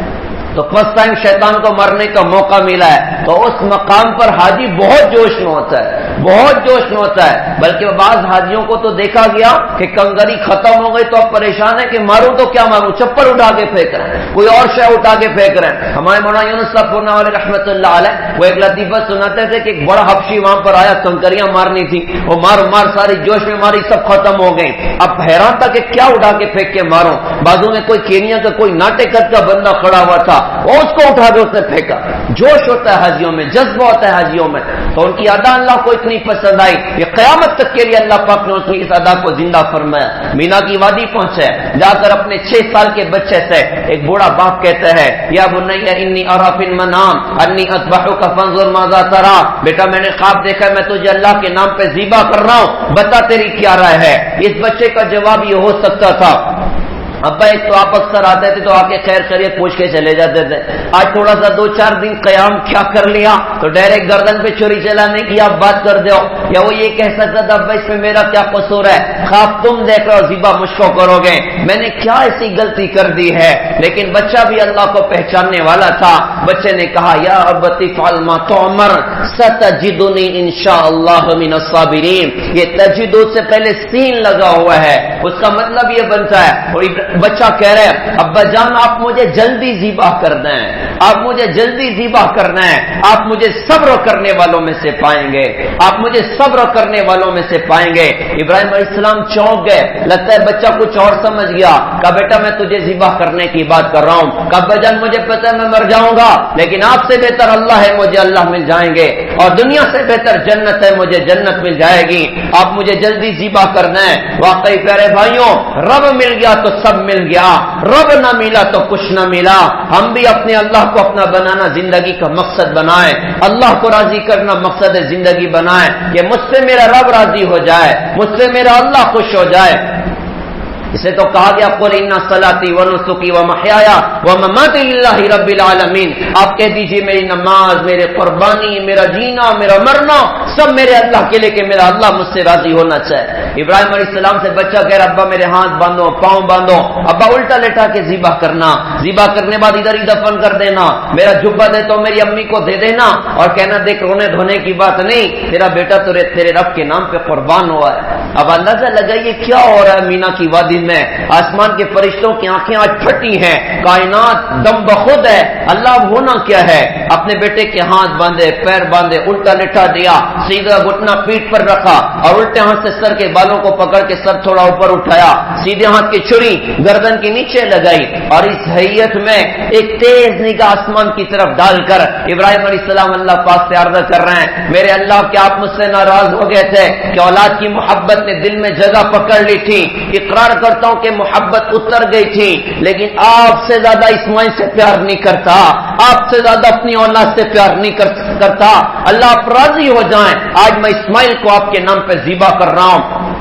تو فرسٹ ٹائم شیطان کو مرنے کا موقع ملا ہے تو اس مقام پر حاجی بہت جوش میں ہوتا ہے، بہت جوش میں ہوتا ہے۔ بلکہ بعض حاجیوں کو تو دیکھا گیا کہ کنگری ختم ہو گئی تو اب پریشان ہے کہ ماروں تو کیا ماروں، چپل اٹھا کے پھینک رہے ہیں، کوئی اور شے اٹھا کے پھینک رہے ہیں۔ ہمارے مولانا یونس صاحب پورنا والے رحمت اللہ علیہ وہ ایک لطیفہ سناتے تھے کہ ایک بڑا حبشی وہاں پر آیا، کنکریاں مارنی تھی، وہ مار ساری جوش میں ماری، سب ختم ہو گئی۔ اب حیران تھا کہ کیا اٹھا کے پھینک کے ماروں، بازو میں کوئی کینیا کا کوئی ناٹکت کا بندہ کھڑا ہوا تھا، وہ اس کو اٹھا کے اس نے پھینکا۔ جوش ہوتا ہے حاجیوں میں، جذبہ ہوتا ہے حاجیوں میں، تو ان کی ادا اللہ کو اتنی پسند آئی کہ قیامت تک کے لیے اللہ پاک نے اس ادا کو زندہ فرمایا۔ مینا کی وادی پہنچے، جا کر اپنے 6 سال کے بچے سے ایک بوڑھا باپ کہتا ہے یا بنی انی اری فی المنام انی اذبحک فانظر ماذا تری، بیٹا میں نے خواب دیکھا ہے میں تجھے اللہ کے نام پہ ذبح کر رہا ہوں، بتا تیری کیا رائے ہے۔ اس بچے کا جواب یہ ہو سکتا تھا ابا ایک تو آپ اکثر آتے تھے تو آ کے خیر خیریت پوچھ کے چلے جاتے تھے، آج تھوڑا سا 2-4 دن قیام کیا کر لیا تو ڈائریکٹ گردن پہ چھری چلانے کی آپ بات کر دو، یا وہ یہ کہہ سکتا تھا ابا اس میں میرا کیا قصور ہے، خواب تم دیکھ رہے ہو ذبح مجھ کو کرو گے، میں نے کیا ایسی غلطی کر دی ہے۔ لیکن بچہ بھی اللہ کو پہچاننے والا تھا، بچے نے کہا یا ابتی فعل ما تؤمر، ستجدنی انشاءاللہ من الصابرین. یہ تجدو سے پہلے سین لگا ہوا ہے، اس کا مطلب یہ بنتا ہے. اور بچہ کہہ رہے ہیں ابا جان آپ مجھے جلدی ذبح کرنا ہے، آپ مجھے جلدی ذبح کرنا ہے، آپ مجھے صبر کرنے والوں میں سے پائیں گے، آپ مجھے صبر کرنے والوں میں سے پائیں گے. ابراہیم علیہ السلام چونک گئے، لگتا ہے بچہ کچھ اور سمجھ گیا. کہا بیٹا میں تجھے ذبح کرنے کی بات کر رہا ہوں. کہا ابا جان مجھے پتہ ہے میں مر جاؤں گا، لیکن آپ سے بہتر اللہ ہے، مجھے اللہ مل جائیں گے، اور دنیا سے بہتر جنت ہے، مجھے جنت مل جائے گی. آپ مجھے جلدی ذبح کرنا ہے. واقعی پیارے بھائیوں، رب مل گیا تو سب مل گیا، رب نہ ملا تو کچھ نہ ملا. ہم بھی اپنے اللہ کو اپنا بنانا زندگی کا مقصد بنائیں، اللہ کو راضی کرنا مقصد زندگی بنائیں کہ مجھ سے میرا رب راضی ہو جائے، مجھ سے میرا اللہ خوش ہو جائے. اسے تو کہا گیا قل ان صلاتی ونسکی ومحیایا ومماتی للہ رب العالمین. آپ کہہ دیجئے میری نماز، میرے قربانی، میرا جینا، میرا مرنا سب میرے اللہ کے لیے کہ میرا اللہ مجھ سے راضی ہونا چاہے. ابراہیم علیہ السلام سے بچہ کہہ رہا ابا میرے ہاتھ باندھو، پاؤں باندھو. ابا الٹا لیٹا کے ذبح کرنا، ذبح کرنے بعد ادھر ہی دفن کر دینا. میرا جبہ دے تو میری امی کو دے دینا اور کہنا دیکھ رونے دھونے کی بات نہیں، تیرا بیٹا تو تیرے رب کے نام پہ قربان ہوا ہے. اب اندازہ لگائیے کیا ہو رہا ہے مینا کی وادی میں. آسمان کے فرشتوں کی آنکھیں آج پھٹی ہیں، کائنات دم بخود ہے. اللہ ہونا کیا ہے؟ اپنے بیٹے کے ہاتھ باندھے، پیر باندھے، الٹا لٹا دیا، سیدھا گھٹنا پیٹ پر رکھا اور الٹے ہاتھ سے سر کے بالوں کو پکڑ کے سر تھوڑا اوپر اٹھایا، سیدھے ہاتھ کی چھری گردن کے نیچے لگائی اور اس حیت میں ایک تیز نگاہ آسمان کی طرف ڈال کر ابراہیم علیہ السلام اللہ پاک سے عرض کر رہے ہیں میرے اللہ کیا آپ مجھ سے ناراض ہو گئے تھے کہ اولاد کی محبت نے دل میں جگہ پکڑ لی تھی؟ اقرار کرتا ہوں کہ محبت اتر گئی تھی، لیکن آپ سے زیادہ اسماعیل سے پیار نہیں کرتا، آپ سے زیادہ اپنی اولاد سے پیار نہیں کرتا. اللہ آپ راضی ہو جائیں، آج میں اسماعیل کو آپ کے نام پہ ذبح کر رہا ہوں.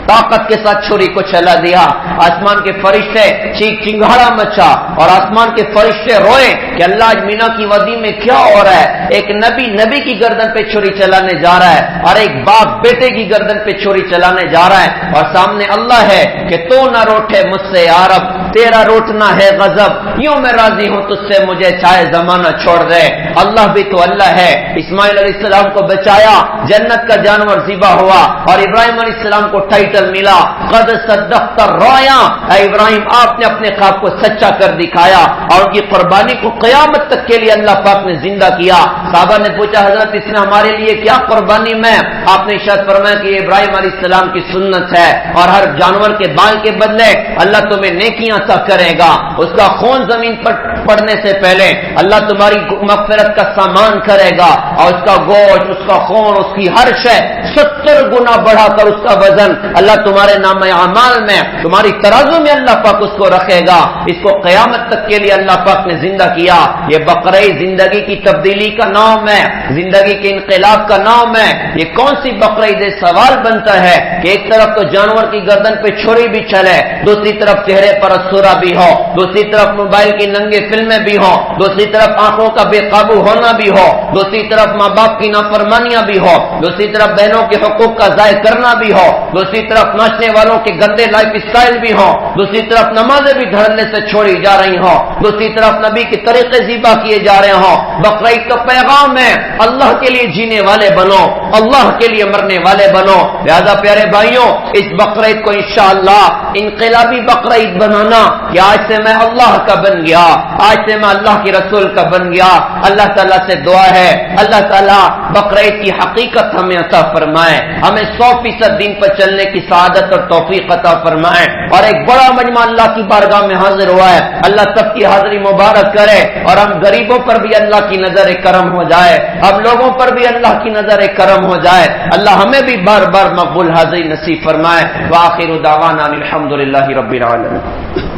طاقت کے ساتھ چھری کو چلا دیا. آسمان کے فرشتے چیخ چنگاڑا مچا اور آسمان کے فرشتے روئے کہ اللہ آج مینا کی وادی میں کیا ہو رہا ہے؟ ایک نبی کی گردن پہ چھری چلانے جا رہا ہے اور ایک باپ بیٹے کی گردن پہ چھری چلانے جا رہا ہے، اور سامنے اللہ ہے کہ تو نہ روٹے مجھ سے یا رب، تیرا روٹنا ہے غضب، یوں میں راضی ہوں تجھ سے، مجھے چاہے زمانہ چھوڑ دے. اللہ بھی تو اللہ ہے. اسماعیل علیہ السلام کو بچایا، جنت کا جانور ذبح ہوا اور ابراہیم علیہ السلام کو ٹائٹل ملا قد صدقت الرؤیا. اے ابراہیم آپ نے اپنے خواب کو سچا کر دکھایا اور ان کی قربانی کو قیامت تک کے لیے اللہ پاک نے زندہ کیا. صحابہ نے پوچھا حضرت اس نے ہمارے لیے کیا قربانی میں؟ آپ نے ارشاد فرمایا کہ ابراہیم علیہ السلام کی سنت ہے اور ہر جانور کے بال کے بدلے اللہ تمہیں نیکیاں عطا کرے گا. اس کا خون زمین پر پڑنے سے پہلے اللہ تمہاری مغفرت کا سامان کرے گا اور اس کا گوشت، اس کا خون، اس کی ہر شے 70 گنا بڑھا کر اس کا وزن اللہ تمہارے نام اعمال میں، تمہاری ترازو میں اللہ پاک اس کو رکھے گا. اس کو قیامت تک کے لیے اللہ پاک نے زندہ کیا. یہ بقرعید زندگی کی تبدیلی کا نام ہے، زندگی کے انقلاب کا نام ہے. یہ کون سی بقرعید؟ سوال بنتا ہے کہ ایک طرف تو جانور کی گردن پہ چھری بھی چلے، دوسری طرف چہرے پر اسورا بھی ہو، دوسری طرف موبائل کی ننگے فلمیں بھی ہوں، دوسری طرف آنکھوں کا بے قابو ہونا بھی ہو، دوسری طرف ماں باپ کی نافرمانیاں بھی ہو، دوسری طرف بہنوں کے حقوق کا ضائع کرنا بھی ہو، دوسری طرف ناچنے والوں کے گندے لائف اسٹائل بھی ہوں، دوسری طرف نمازیں بھی دھڑنے سے چھوڑی جا رہی ہوں، دوسری طرف نبی کے طریقے ذبح کیے جا رہے ہوں. بقرعید کا پیغام ہے اللہ کے لیے جینے والے بنو، اللہ کے لیے مرنے والے بنو. لہذا پیارے بھائیوں اس بقرعید کو انشاءاللہ انقلابی بقرعید بنانا کہ آج سے میں اللہ کا بن گیا، آج سے میں اللہ کے رسول کا بن گیا. اللہ تعالیٰ سے دعا ہے اللہ تعالیٰ بقرعید کی حقیقت ہمیں عطا فرمائے، ہمیں 100% دین پر چلنے کی سعادت اور توفیق عطا فرمائے. اور ایک بڑا مجمع اللہ کی بارگاہ میں حاضر ہوا ہے، اللہ سب کی حاضری مبارک کرے اور ہم غریبوں پر بھی اللہ کی نظر کرم ہو جائے، ہم لوگوں پر بھی اللہ کی نظر کرم ہو جائے. اللہ ہمیں بھی بار بار مقبول حاضری نصیب فرمائے. وآخر دعوانا الحمدللہ رب العالمین.